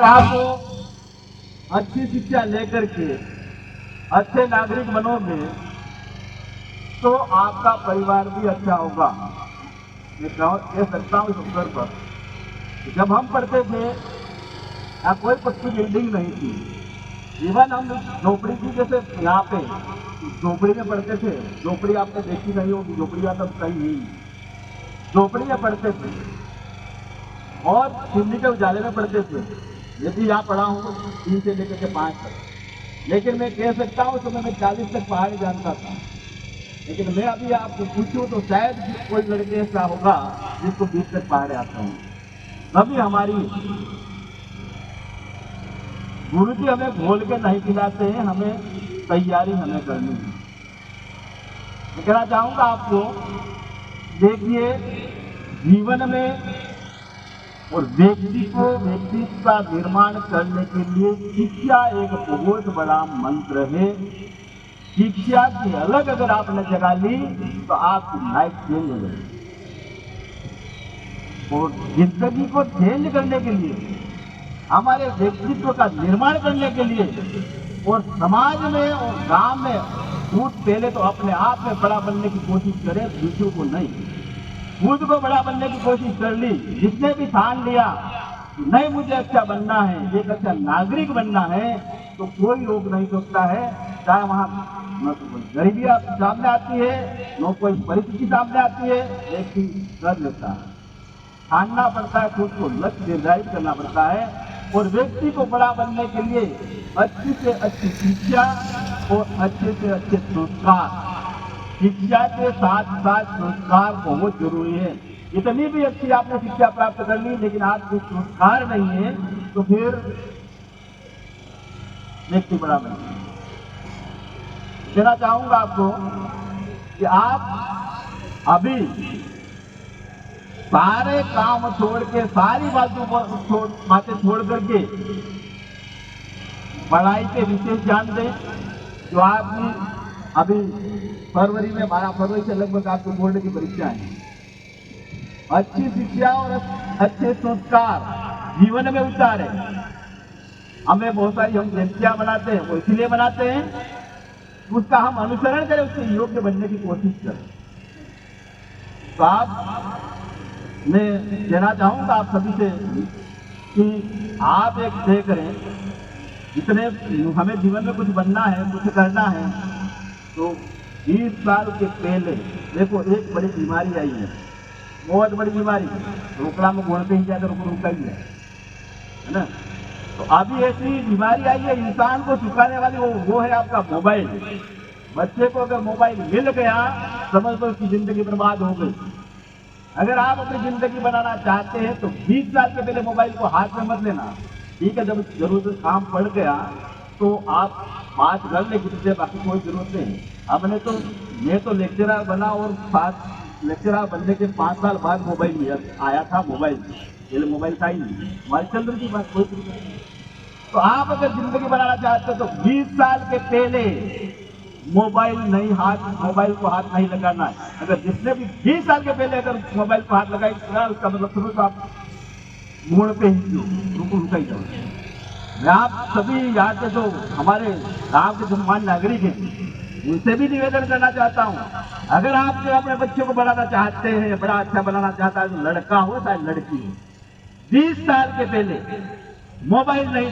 आप अच्छी शिक्षा लेकर के अच्छे नागरिक बनोगे तो आपका परिवार भी अच्छा होगा। मैं कह सकता हूँ इस अवसर पर, जब हम पढ़ते थे यहाँ कोई पक्की बिल्डिंग नहीं थी। इवन हम झोपड़ी की, जैसे यहाँ पे झोपड़ी में पढ़ते थे। झोपड़ी आपने देखी नहीं होगी, झोपड़ी का तब सही नहीं, झोपड़ी में पढ़ते थे और दिल्ली के उजाले में पढ़ते थे। यदि यहाँ पढ़ा हूँ 3 से लेकर के 5 तक, लेकिन मैं कह सकता हूँ तो मैं 40 तक पहाड़ी जानता था। लेकिन मैं अभी आपको पूछूं तो शायद कोई लड़के ऐसा होगा जिसको 20 तक पहाड़े आता हूँ। तभी हमारी गुरु जी हमें घोल के नहीं खिलाते हैं, हमें तैयारी हमें करनी है। मैं कहना चाहूंगा आपको, देखिए जीवन में और व्यक्ति का निर्माण करने के लिए शिक्षा एक बहुत बड़ा मंत्र है। शिक्षा की अलग अगर आपने जगह ली तो आपकी लाइफ चेंज हो जाएगी। और जिंदगी को चेंज करने के लिए, हमारे व्यक्तित्व का निर्माण करने के लिए और समाज में और गांव में खुद पहले तो अपने आप में बड़ा बनने की कोशिश करें, दूसरों को नहीं। खुद को बड़ा बनने की कोशिश कर ली, जिसने भी ठान लिया नहीं मुझे अच्छा बनना है, एक अच्छा नागरिक बनना है, तो कोई रोक नहीं सकता है। चाहे वहां न तो कोई गरीबी सामने आती है, न कोई परिस्थिति सामने आती है, व्यक्ति कर लेता है। ठानना पड़ता है, खुद को लक्ष्य निर्धारित करना पड़ता है। और व्यक्ति को बड़ा बनने के लिए अच्छी से अच्छी शिक्षा और अच्छे से अच्छे संस्कार, शिक्षा के साथ साथ संस्कार बहुत जरूरी है। इतनी भी अच्छी आपने शिक्षा प्राप्त कर ली, लेकिन आपके संस्कार नहीं है तो फिर व्यक्ति बड़ा बने। कहना चाहूंगा आपको कि आप अभी सारे काम छोड़ के, सारी बातें छोड़ करके पढ़ाई पे विशेष ध्यान दें। जो आपकी अभी फरवरी में, 12 फरवरी से लगभग आपको बोर्ड की परीक्षा है। अच्छी शिक्षा और अच्छे संस्कार जीवन में उतारे। हमें बहुत सारी हम व्यक्तियां बनाते हैं, वो इसलिए बनाते हैं उसका हम अनुसरण करें, उसके योग्य बनने की कोशिश करें। तो आप, मैं कहना चाहूंगा आप सभी से कि आप एक तय करें, जितने हमें जीवन में कुछ बनना है, कुछ करना है, तो 20 साल के पहले देखो एक बड़ी बीमारी आई है, बहुत बड़ी बीमारी, रोकड़ा में घोड़ते ही जाकर रुका ही है ना। तो अभी ऐसी बीमारी आई है इंसान को चुकाने वाली, वो है आपका मोबाइल। बच्चे को अगर मोबाइल मिल गया, समझ लो उसकी जिंदगी बर्बाद हो गई। अगर आप अपनी जिंदगी बनाना चाहते हैं तो 20 साल के पहले मोबाइल को हाथ में मत लेना। ठीक है, जब जरूरत काम पड़ गया तो आप बात कर ले किसी, बाकी कोई जरूरत नहीं। मैं तो लेक्चरर बना और 7 लेक्चरर बनने के 5 साल बाद मोबाइल आया था। मोबाइल पहले मोबाइल था ही नहीं, मोबाइल चल रही थी, बात कोई जरूरत नहीं। तो आप अगर जिंदगी बनाना चाहते हो तो 20 साल के पहले मोबाइल मोबाइल को हाथ नहीं लगाना है। अगर जिसने भी 20 साल के पहले अगर मोबाइल को हाथ लगाएगा, उसका मतलब समझ तो आप मोड़ पे ही रुका ही जाओ। मैं आप सभी यहाँ के जो हमारे गांव के जो महान नागरिक हैं, उनसे भी निवेदन करना चाहता हूँ, अगर आप जो अपने बच्चों को बढ़ाना चाहते हैं, बड़ा अच्छा बनाना चाहता है, लड़का हो चाहे लड़की हो, 20 साल के पहले मोबाइल नहीं